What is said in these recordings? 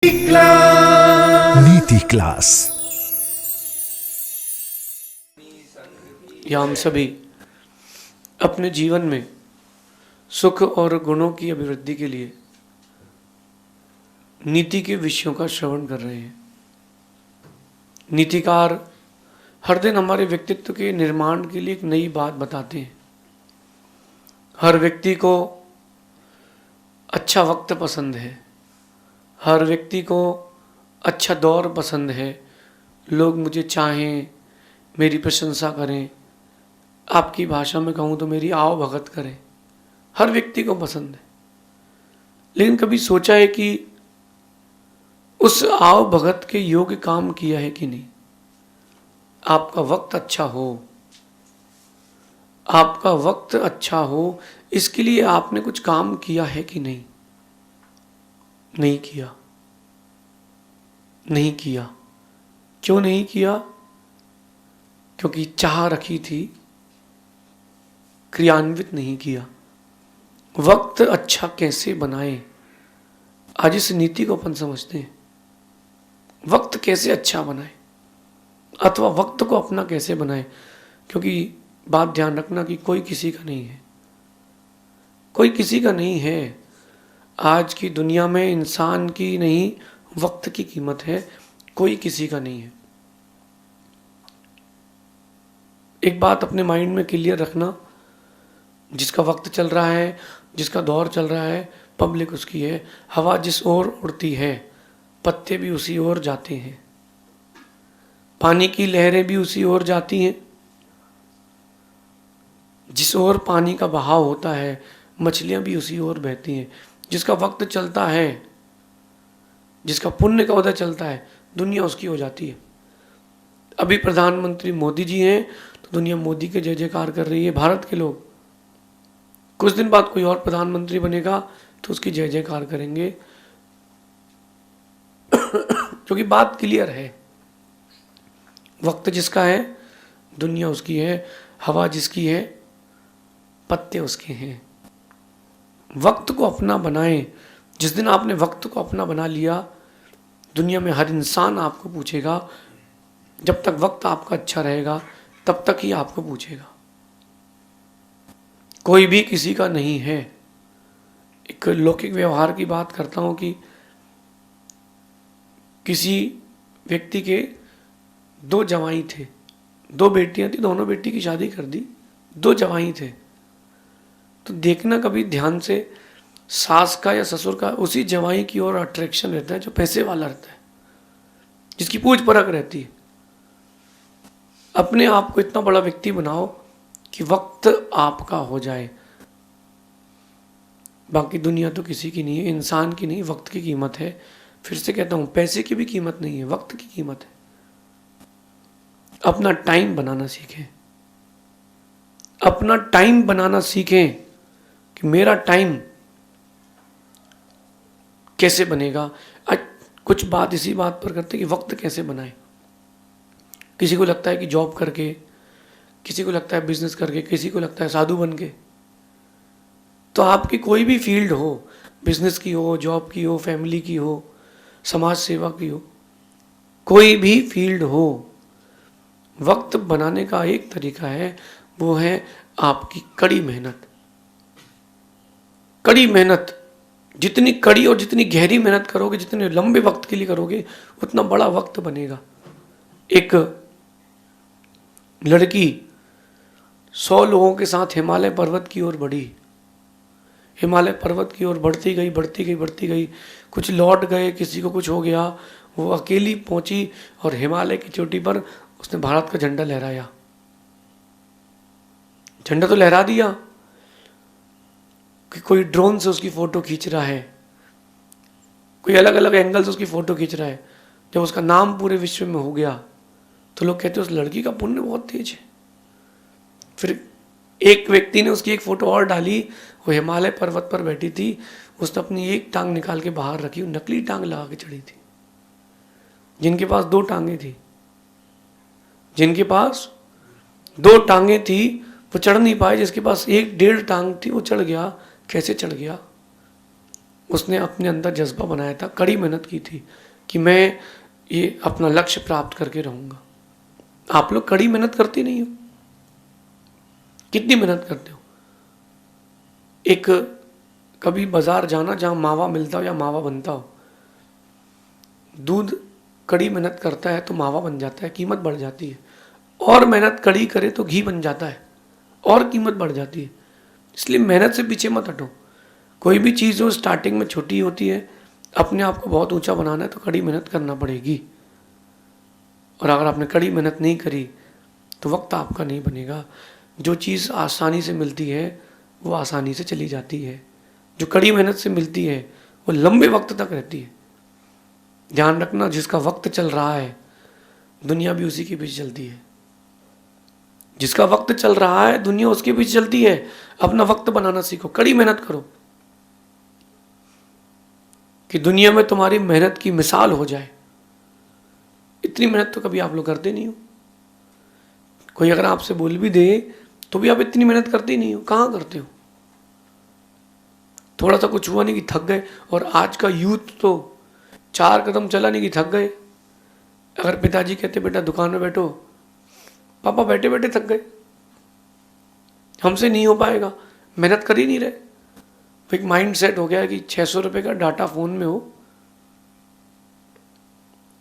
नीति क्लास। या हम सभी अपने जीवन में सुख और गुणों की अभिवृद्धि के लिए नीति के विषयों का श्रवण कर रहे हैं। नीतिकार हर दिन हमारे व्यक्तित्व के निर्माण के लिए एक नई बात बताते हैं। हर व्यक्ति को अच्छा वक्त पसंद है, हर व्यक्ति को अच्छा दौर पसंद है, लोग मुझे चाहें, मेरी प्रशंसा करें, आपकी भाषा में कहूँ तो मेरी आओ भगत करें, हर व्यक्ति को पसंद है। लेकिन कभी सोचा है कि उस आओ भगत के योग्य काम किया है कि नहीं? आपका वक्त अच्छा हो, आपका वक्त अच्छा हो, इसके लिए आपने कुछ काम किया है कि नहीं? नहीं किया, नहीं किया। क्यों नहीं किया? क्योंकि चाह रखी थी, क्रियान्वित नहीं किया। वक्त अच्छा कैसे बनाए, आज इस नीति को अपन समझते हैं। वक्त कैसे अच्छा बनाए अथवा वक्त को अपना कैसे बनाए, क्योंकि बात ध्यान रखना कि कोई किसी का नहीं है, कोई किसी का नहीं है। आज की दुनिया में इंसान की नहीं, वक्त की कीमत है, कोई किसी का नहीं है। एक बात अपने माइंड में क्लियर रखना, जिसका वक्त चल रहा है, जिसका दौर चल रहा है, पब्लिक उसकी है। हवा जिस ओर उड़ती है, पत्ते भी उसी ओर जाते हैं, पानी की लहरें भी उसी ओर जाती हैं। जिस ओर पानी का बहाव होता है, मछलियां भी उसी ओर बहती हैं। जिसका वक्त चलता है, जिसका पुण्य का उदय चलता है, दुनिया उसकी हो जाती है। अभी प्रधानमंत्री मोदी जी हैं तो दुनिया मोदी के जय जयकार कर रही है, भारत के लोग। कुछ दिन बाद कोई और प्रधानमंत्री बनेगा तो उसकी जय जयकार करेंगे, क्योंकि बात क्लियर है। वक्त जिसका है, दुनिया उसकी है, हवा जिसकी है, पत्ते उसके हैं। वक्त को अपना बनाएं। जिस दिन आपने वक्त को अपना बना लिया, दुनिया में हर इंसान आपको पूछेगा। जब तक वक्त आपका अच्छा रहेगा तब तक ही आपको पूछेगा, कोई भी किसी का नहीं है। एक लौकिक व्यवहार की बात करता हूं कि किसी व्यक्ति के दो जवाई थे, दो बेटियां थी, दोनों बेटी की शादी कर दी, दो जवाई थे। तो देखना कभी ध्यान से, सास का या ससुर का उसी जवाई की ओर अट्रैक्शन रहता है जो पैसे वाला रहता है, जिसकी पूछ परख रहती है। अपने आप को इतना बड़ा व्यक्ति बनाओ कि वक्त आपका हो जाए। बाकी दुनिया तो किसी की नहीं है, इंसान की नहीं, वक्त की कीमत है। फिर से कहता हूं, पैसे की भी कीमत नहीं है, वक्त की कीमत है। अपना टाइम बनाना सीखें, अपना टाइम बनाना सीखें कि मेरा टाइम कैसे बनेगा। आज कुछ बात इसी बात पर करते कि वक्त कैसे बनाए। किसी को लगता है कि जॉब करके, किसी को लगता है बिजनेस करके, किसी को लगता है साधु बन के। तो आपकी कोई भी फील्ड हो, बिजनेस की हो, जॉब की हो, फैमिली की हो, समाज सेवा की हो, कोई भी फील्ड हो, वक्त बनाने का एक तरीका है, वो है आपकी कड़ी मेहनत। कड़ी मेहनत, जितनी कड़ी और जितनी गहरी मेहनत करोगे, जितने लंबे वक्त के लिए करोगे, उतना बड़ा वक्त बनेगा। एक लड़की 100 लोगों के साथ हिमालय पर्वत की ओर बढ़ी। हिमालय पर्वत की ओर बढ़ती गई, बढ़ती गई, बढ़ती गई। कुछ लौट गए, किसी को कुछ हो गया, वो अकेली पहुंची और हिमालय की चोटी पर उसने भारत का झंडा लहराया। झंडा तो लहरा दिया कि कोई ड्रोन से उसकी फोटो खींच रहा है, कोई अलग अलग एंगल से उसकी फोटो खींच रहा है। जब उसका नाम पूरे विश्व में हो गया तो लोग कहते हैं उस लड़की का पुण्य बहुत तेज है। फिर एक व्यक्ति ने उसकी एक फोटो और डाली, वो हिमालय पर्वत पर बैठी थी, उसने अपनी एक टांग निकाल के बाहर रखी, नकली टांग लगा के चढ़ी थी। जिनके पास दो टांगे थी, जिनके पास दो टांगे थी, वो चढ़ नहीं पाए। जिसके पास एक डेढ़ टांग थी, वो चढ़ गया। कैसे चढ़ गया? उसने अपने अंदर जज्बा बनाया था, कड़ी मेहनत की थी कि मैं ये अपना लक्ष्य प्राप्त करके रहूँगा। आप लोग कड़ी मेहनत करते नहीं हो? कितनी मेहनत करते हो? एक कभी बाजार जाना जहाँ मावा मिलता हो या मावा बनता हो, दूध कड़ी मेहनत करता है तो मावा बन जाता है, कीमत बढ़ जाती है। और मेहनत कड़ी करे तो घी बन जाता है और कीमत बढ़ जाती है। इसलिए मेहनत से पीछे मत हटो। कोई भी चीज़ हो स्टार्टिंग में छोटी होती है, अपने आप को बहुत ऊंचा बनाना है तो कड़ी मेहनत करना पड़ेगी। और अगर आपने कड़ी मेहनत नहीं करी तो वक्त आपका नहीं बनेगा। जो चीज़ आसानी से मिलती है वो आसानी से चली जाती है, जो कड़ी मेहनत से मिलती है वो लंबे वक्त तक रहती है। ध्यान रखना, जिसका वक्त चल रहा है दुनिया भी उसी के पीछे चलती है। जिसका वक्त चल रहा है दुनिया उसके पीछे चलती है। अपना वक्त बनाना सीखो, कड़ी मेहनत करो कि दुनिया में तुम्हारी मेहनत की मिसाल हो जाए। इतनी मेहनत तो कभी आप लोग करते नहीं हो। कोई अगर आपसे बोल भी दे तो भी आप इतनी मेहनत करते ही नहीं हो। कहाँ करते हो? थोड़ा सा कुछ हुआ नहीं कि थक गए। और आज का यूथ तो 4 कदम चला नहीं कि थक गए। अगर पिताजी कहते बेटा दुकान में बैठो, पापा बैठे बैठे थक गए, हमसे नहीं हो पाएगा, मेहनत कर ही नहीं रहे। तो एक माइंड सेट हो गया है कि 600 रुपये का डाटा फोन में हो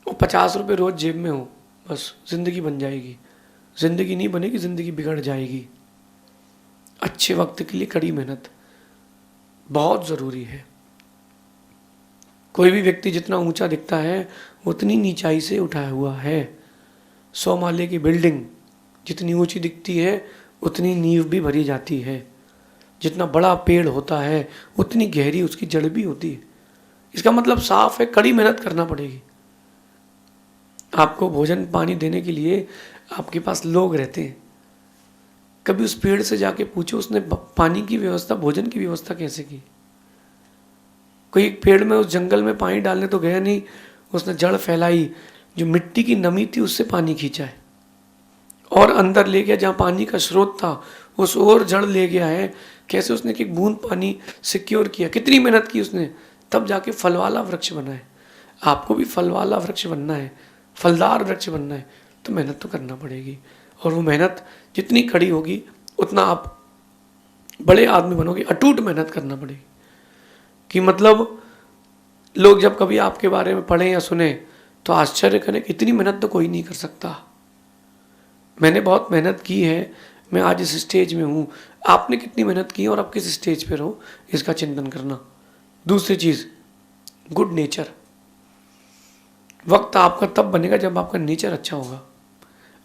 और 50 रुपये रोज जेब में हो, बस जिंदगी बन जाएगी। जिंदगी नहीं बनेगी, जिंदगी बिगड़ जाएगी। अच्छे वक्त के लिए कड़ी मेहनत बहुत जरूरी है। कोई भी व्यक्ति जितना ऊंचा दिखता है उतनी नीचाई से उठाया हुआ है। 100 माले की बिल्डिंग जितनी ऊंची दिखती है उतनी नींव भी भरी जाती है। जितना बड़ा पेड़ होता है उतनी गहरी उसकी जड़ भी होती है। इसका मतलब साफ है, कड़ी मेहनत करना पड़ेगी। आपको भोजन पानी देने के लिए आपके पास लोग रहते हैं। कभी उस पेड़ से जाके पूछो उसने पानी की व्यवस्था, भोजन की व्यवस्था कैसे की? कोई एक पेड़ में, उस जंगल में पानी डालने तो गया नहीं, उसने जड़ फैलाई, जो मिट्टी की नमी थी उससे पानी खींचा है और अंदर ले गया जहाँ पानी का स्रोत था, उस और जड़ ले गया है। कैसे उसने एक बूंद पानी सिक्योर किया, कितनी मेहनत की उसने, तब जाके फल वाला वृक्ष बना है। आपको भी फल वाला वृक्ष बनना है, फलदार वृक्ष बनना है तो मेहनत तो करना पड़ेगी। और वो मेहनत जितनी कड़ी होगी उतना आप बड़े आदमी बनोगे। अटूट मेहनत करना पड़ेगी कि मतलब लोग जब कभी आपके बारे में पढ़ें या सुने तो आश्चर्य करें कि इतनी मेहनत तो कोई नहीं कर सकता। मैंने बहुत मेहनत की है, मैं आज इस स्टेज में हूँ। आपने कितनी मेहनत की और आप किस स्टेज पर हो, इसका चिंतन करना। दूसरी चीज़, गुड नेचर। वक्त आपका तब बनेगा जब आपका नेचर अच्छा होगा।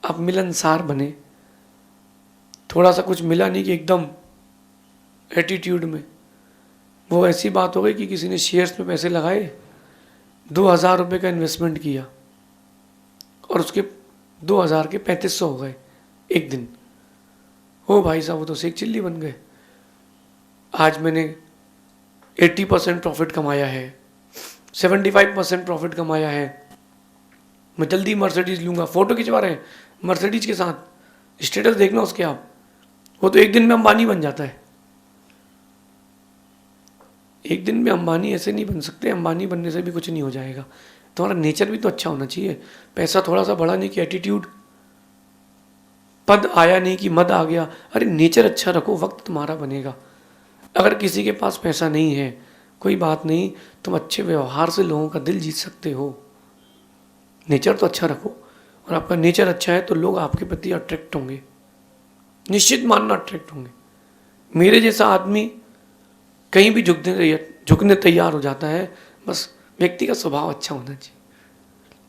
आप मिलनसार बने। थोड़ा सा कुछ मिला नहीं कि एकदम एटीट्यूड में। वो ऐसी बात हो गई कि किसी ने शेयर्स में पैसे लगाए, 2000 रुपये का इन्वेस्टमेंट किया और उसके 2000 के 3500 हो गए एक दिन। हो भाई साहब, वो तो सेक चिल्ली बन गए। आज मैंने 80% प्रॉफिट कमाया है, 75% प्रॉफिट कमाया है, मैं जल्दी मर्सिडीज लूँगा। फ़ोटो खिंचवा रहे हैं मर्सिडीज के साथ, स्टेटस देखना उसके आप। वो तो एक दिन में अंबानी बन जाता है। एक दिन में अंबानी ऐसे नहीं बन सकते। अंबानी बनने से भी कुछ नहीं हो जाएगा। तुम्हारा नेचर भी तो अच्छा होना चाहिए। पैसा थोड़ा सा बढ़ा नहीं कि एटीट्यूड, पद आया नहीं कि मद आ गया। अरे नेचर अच्छा रखो, वक्त तुम्हारा बनेगा। अगर किसी के पास पैसा नहीं है कोई बात नहीं, तुम अच्छे व्यवहार से लोगों का दिल जीत सकते हो। नेचर तो अच्छा रखो, और आपका नेचर अच्छा है तो लोग आपके प्रति अट्रैक्ट होंगे, निश्चित मानना अट्रैक्ट होंगे। मेरे जैसा आदमी कहीं भी झुकने तैयार हो जाता है। बस व्यक्ति का स्वभाव अच्छा होना चाहिए।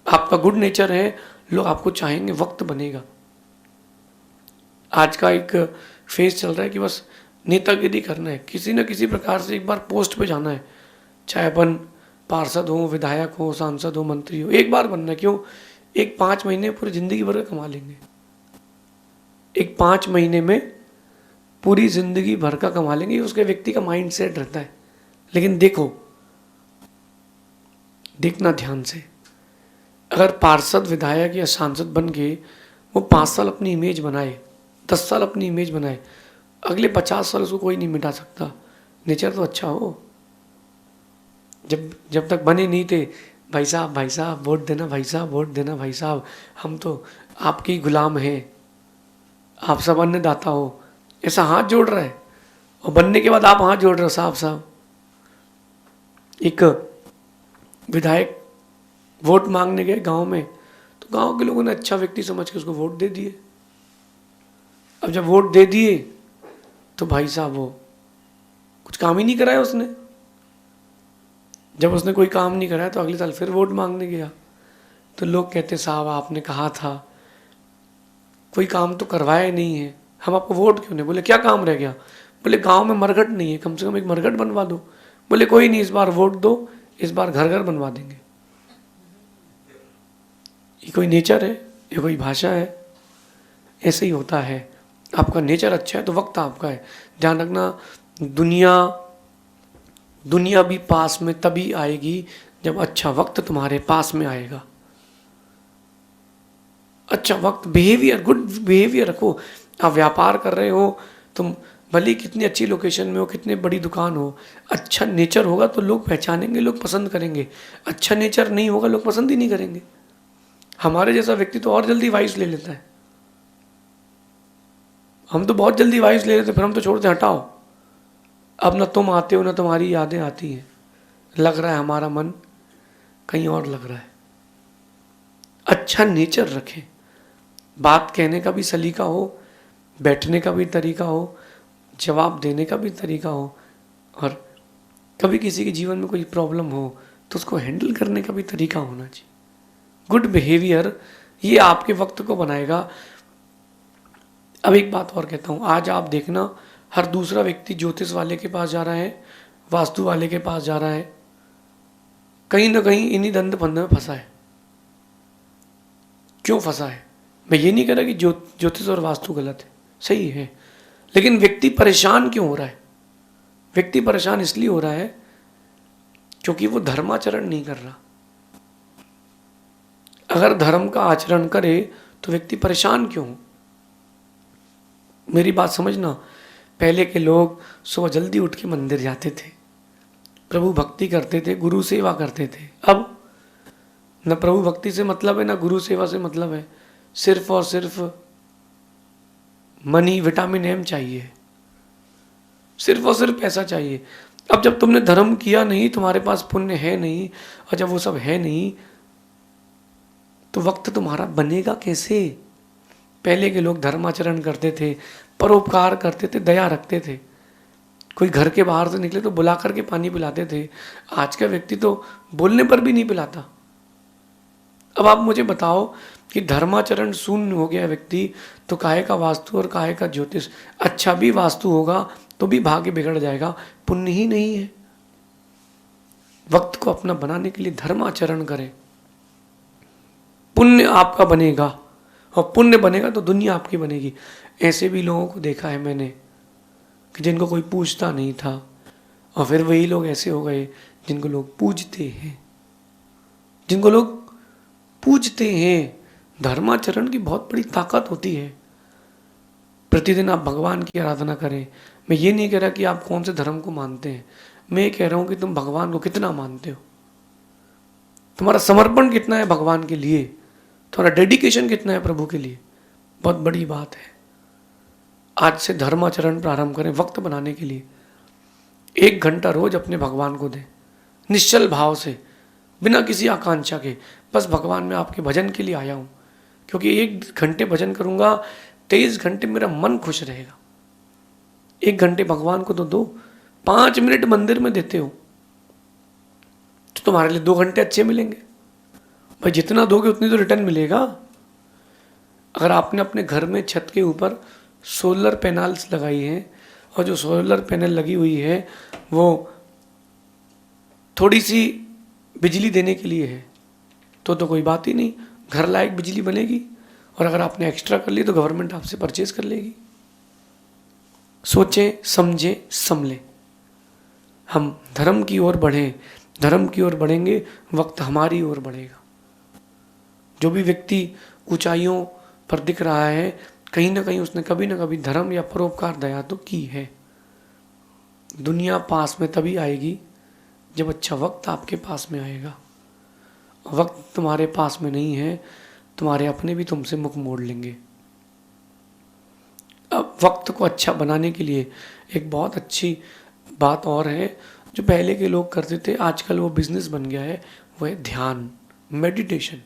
आपका गुड नेचर है, लोग आपको चाहेंगे, वक्त बनेगा। आज का एक फेज चल रहा है कि बस नेतागिरी करना है, किसी न किसी प्रकार से एक बार पोस्ट पे जाना है। चाहे अपन पार्षद हो, विधायक हो, सांसद हो, मंत्री हो, एक बार बनना है। क्यों? एक 5 महीने पूरी जिंदगी भर का कमा लेंगे। एक 5 महीने में पूरी जिंदगी भर का कमा लेंगे, उसके व्यक्ति का माइंड सेट रहता है। लेकिन देखना ध्यान से, अगर पार्षद, विधायक या सांसद बन के वो 5 साल अपनी इमेज बनाए, 10 साल अपनी इमेज बनाए, अगले 50 साल उसको कोई नहीं मिटा सकता। नेचर तो अच्छा हो। जब जब तक बने नहीं थे, भाई साहब वोट देना, भाई साहब वोट देना, भाई साहब हम तो आपके ही गुलाम हैं, आप सब अन्नदाता हो, ऐसा हाथ जोड़ रहा है। और बनने के बाद आप हाथ जोड़ रहे हो साहब साहब। एक विधायक वोट मांगने गए गांव में, तो गांव के लोगों ने अच्छा व्यक्ति समझ के उसको वोट दे दिए। अब जब वोट दे दिए तो भाई साहब वो कुछ काम ही नहीं कराया उसने। जब उसने कोई काम नहीं कराया तो अगले साल फिर वोट मांगने गया, तो लोग कहते साहब आपने कहा था, कोई काम तो करवाया नहीं है, हम आपको वोट क्यों नहीं। बोले क्या काम रह गया। बोले गांव में मरघट नहीं है, कम से कम एक मरघट बनवा दो। बोले कोई नहीं, इस बार वोट दो, इस बार घर घर बनवा देंगे। ये कोई नेचर है, ये कोई भाषा है? ऐसे ही होता है। आपका नेचर अच्छा है तो वक्त आपका है। ध्यान रखना, दुनिया भी पास में तभी आएगी जब अच्छा वक्त तुम्हारे पास में आएगा। अच्छा वक्त, बिहेवियर, गुड बिहेवियर रखो। आप व्यापार कर रहे हो, तुम भले कितनी अच्छी लोकेशन में हो, कितनी बड़ी दुकान हो, अच्छा नेचर होगा तो लोग पहचानेंगे, लोग पसंद करेंगे। अच्छा नेचर नहीं होगा, लोग पसंद ही नहीं करेंगे। हमारे जैसा व्यक्ति तो और जल्दी वाइस ले लेता है। हम तो बहुत जल्दी वाइस ले लेते, फिर हम तो छोड़ते, हटाओ, अब ना तुम आते हो ना तुम्हारी यादें आती हैं, लग रहा है हमारा मन कहीं और लग रहा है। अच्छा नेचर रखें, बात कहने का भी सलीका हो, बैठने का भी तरीका हो, जवाब देने का भी तरीका हो, और कभी किसी के जीवन में कोई प्रॉब्लम हो तो उसको हैंडल करने का भी तरीका होना चाहिए। गुड बिहेवियर ये आपके वक्त को बनाएगा। अब एक बात और कहता हूँ, आज आप देखना हर दूसरा व्यक्ति ज्योतिष वाले के पास जा रहा है, वास्तु वाले के पास जा रहा है, कहीं ना कहीं इन्हीं दंड फंदे में फंसा है। क्यों फंसा है? मैं ये नहीं कह रहा कि ज्योतिष और वास्तु गलत है, सही है, लेकिन व्यक्ति परेशान क्यों हो रहा है? व्यक्ति परेशान इसलिए हो रहा है क्योंकि वो धर्माचरण नहीं कर रहा। अगर धर्म का आचरण करे तो व्यक्ति परेशान क्यों हो? मेरी बात समझना, पहले के लोग सुबह जल्दी उठ के मंदिर जाते थे, प्रभु भक्ति करते थे, गुरु सेवा करते थे। अब न प्रभु भक्ति से मतलब है, न गुरु सेवा से मतलब है, सिर्फ और सिर्फ मनी, विटामिन एम चाहिए, सिर्फ और सिर्फ पैसा चाहिए। अब जब तुमने धर्म किया नहीं, तुम्हारे पास पुण्य है नहीं, और जब वो सब है नहीं तो वक्त तुम्हारा बनेगा कैसे? पहले के लोग धर्माचरण करते थे, परोपकार करते थे, दया रखते थे, कोई घर के बाहर से निकले तो बुला करके पानी पिलाते थे। आज का व्यक्ति तो बोलने पर भी नहीं पिलाता। अब आप मुझे बताओ कि धर्माचरण शून्य हो गया व्यक्ति, तो काहे का वास्तु और काहे का ज्योतिष? अच्छा भी वास्तु होगा तो भी भाग्य बिगड़ जाएगा, पुण्य ही नहीं है। वक्त को अपना बनाने के लिए धर्माचरण करें, पुण्य आपका बनेगा, और पुण्य बनेगा तो दुनिया आपकी बनेगी। ऐसे भी लोगों को देखा है मैंने कि जिनको कोई पूछता नहीं था, और फिर वही लोग ऐसे हो गए जिनको लोग पूजते हैं, जिनको लोग पूजते हैं। धर्माचरण की बहुत बड़ी ताकत होती है। प्रतिदिन आप भगवान की आराधना करें। मैं ये नहीं कह रहा कि आप कौन से धर्म को मानते हैं, मैं कह रहा हूं कि तुम भगवान को कितना मानते हो, तुम्हारा समर्पण कितना है भगवान के लिए, तुम्हारा डेडिकेशन कितना है प्रभु के लिए। बहुत बड़ी बात है। आज से धर्माचरण प्रारंभ करें, वक्त बनाने के लिए 1 घंटा रोज अपने भगवान को दें, निश्चल भाव से, बिना किसी आकांक्षा के। बस भगवान मैं आपके भजन के लिए आया हूं, क्योंकि 1 घंटे भजन करूंगा, 23 घंटे मेरा मन खुश रहेगा। 1 घंटे भगवान को तो दो, 5 मिनट मंदिर में देते हो तो तुम्हारे लिए 2 घंटे अच्छे मिलेंगे। भाई जितना दोगे उतनी तो रिटर्न मिलेगा। अगर आपने अपने घर में छत के ऊपर सोलर पैनल्स लगाई हैं, और जो सोलर पैनल लगी हुई है वो थोड़ी सी बिजली देने के लिए है, तो कोई बात ही नहीं, घर लायक बिजली बनेगी। और अगर आपने एक्स्ट्रा कर ली तो गवर्नमेंट आपसे परचेज कर लेगी। सोचें, समझें, संभलें। हम धर्म की ओर बढ़ें, धर्म की ओर बढ़ेंगे, वक्त हमारी ओर बढ़ेगा। जो भी व्यक्ति ऊंचाइयों पर दिख रहा है, कहीं ना कहीं उसने कभी ना कभी धर्म या परोपकार दया तो की है। दुनिया पास में तभी आएगी जब अच्छा वक्त आपके पास में आएगा। वक्त तुम्हारे पास में नहीं है, तुम्हारे अपने भी तुमसे मुख मोड़ लेंगे। अब वक्त को अच्छा बनाने के लिए एक बहुत अच्छी बात और है जो पहले के लोग करते थे, आजकल वो बिजनेस बन गया है, वो है ध्यान, मेडिटेशन।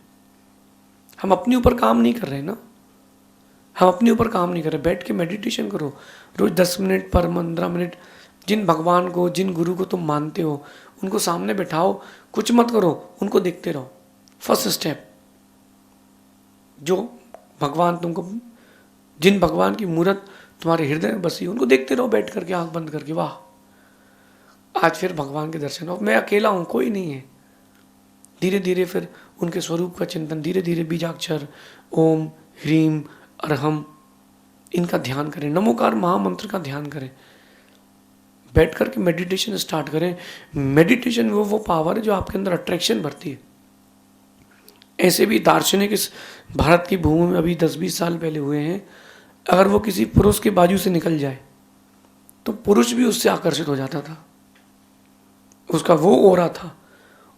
हम अपने ऊपर काम नहीं कर रहे ना, हम अपने ऊपर काम नहीं कर रहे। बैठ के मेडिटेशन करो रोज 10 मिनट पर 15 मिनट। जिन भगवान को, जिन गुरु को तुम मानते हो उनको सामने बैठाओ, कुछ मत करो, उनको देखते रहो। फर्स्ट स्टेप, जो भगवान तुमको, जिन भगवान की मूर्त तुम्हारे हृदय में बसी उनको देखते रहो बैठ करके आंख बंद करके। वाह, आज फिर भगवान के दर्शन हो, मैं अकेला हूं, कोई नहीं है। धीरे धीरे फिर उनके स्वरूप का चिंतन, धीरे धीरे बीजाक्षर ओम ह्रीम अरहम इनका ध्यान करें, नमोकार महामंत्र का ध्यान करें, बैठ करके मेडिटेशन स्टार्ट करें। मेडिटेशन वो पावर है जो आपके अंदर अट्रैक्शन भरती है। ऐसे भी दार्शनिक इस भारत की भूमि में अभी 10-20 साल पहले हुए हैं। अगर वो किसी पुरुष के बाजू से निकल जाए तो पुरुष भी उससे आकर्षित हो जाता था, उसका वो ओरा था।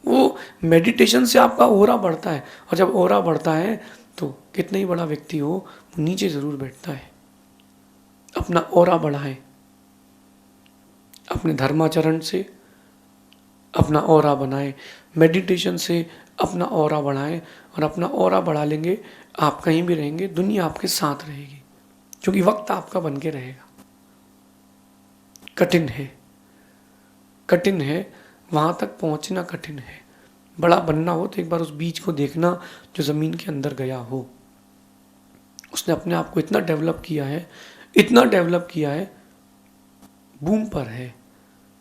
वो मेडिटेशन से आपका ओरा बढ़ता है, और जब ओरा बढ़ता है तो कितना ही बड़ा व्यक्ति हो वो नीचे जरूर बैठता है। अपना ओरा बढ़ाएं, अपने धर्माचरण से अपना ओरा बनाएं, मेडिटेशन से अपना ओरा बढ़ाएं, और अपना ओरा बढ़ा लेंगे, आप कहीं भी रहेंगे दुनिया आपके साथ रहेगी, क्योंकि वक्त आपका बन के रहेगा। कठिन है, कठिन है, वहां तक पहुंचना कठिन है। बड़ा बनना हो तो एक बार उस बीज को देखना जो जमीन के अंदर गया हो। उसने अपने आप को इतना डेवलप किया है, इतना डेवलप किया है, बूम पर है।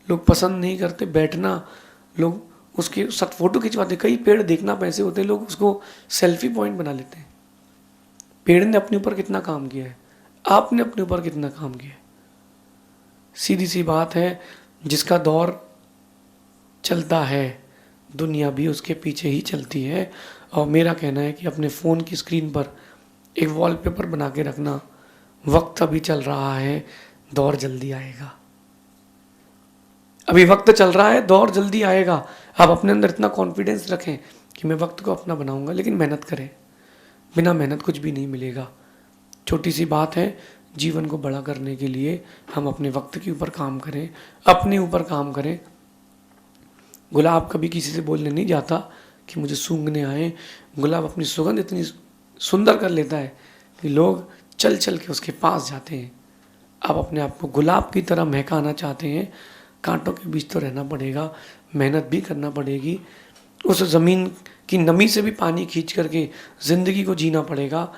लोग पसंद नहीं करते बैठना, लोग उसके साथ फोटो खिंचवाते। कई पेड़ देखना पैसे होते हैं, लोग उसको सेल्फी पॉइंट बना लेते हैं। पेड़ ने अपने ऊपर कितना काम किया है, आपने अपने ऊपर कितना काम किया है। सीधी सी बात है, जिसका दौर चलता है दुनिया भी उसके पीछे ही चलती है। और मेरा कहना है कि अपने फ़ोन की स्क्रीन पर एक वॉलपेपर बना के रखना, वक्त अभी चल रहा है, दौर जल्दी आएगा। अभी वक्त चल रहा है, दौर जल्दी आएगा। आप अपने अंदर इतना कॉन्फिडेंस रखें कि मैं वक्त को अपना बनाऊंगा, लेकिन मेहनत करें। बिना मेहनत कुछ भी नहीं मिलेगा। छोटी सी बात है, जीवन को बड़ा करने के लिए हम अपने वक्त के ऊपर काम करें, अपने ऊपर काम करें। गुलाब कभी किसी से बोलने नहीं जाता कि मुझे सूंघने आए। गुलाब अपनी सुगंध इतनी सुंदर कर लेता है कि लोग चल चल के उसके पास जाते हैं। आप अपने आप को गुलाब की तरह महकाना चाहते हैं, कांटों के बीच तो रहना पड़ेगा, मेहनत भी करना पड़ेगी। उस ज़मीन की नमी से भी पानी खींच करके ज़िंदगी को जीना पड़ेगा,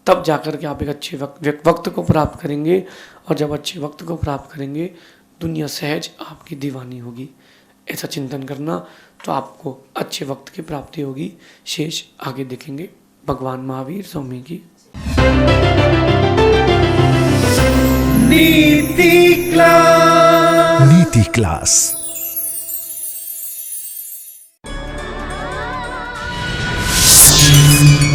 तब जाकर के आप एक अच्छे वक्त को प्राप्त करेंगे। और जब अच्छे वक्त को प्राप्त करेंगे, दुनिया सहज आपकी दीवानी होगी। ऐसा चिंतन करना तो आपको अच्छे वक्त की प्राप्ति होगी। शेष आगे देखेंगे। भगवान महावीर स्वामी की नीति क्लास।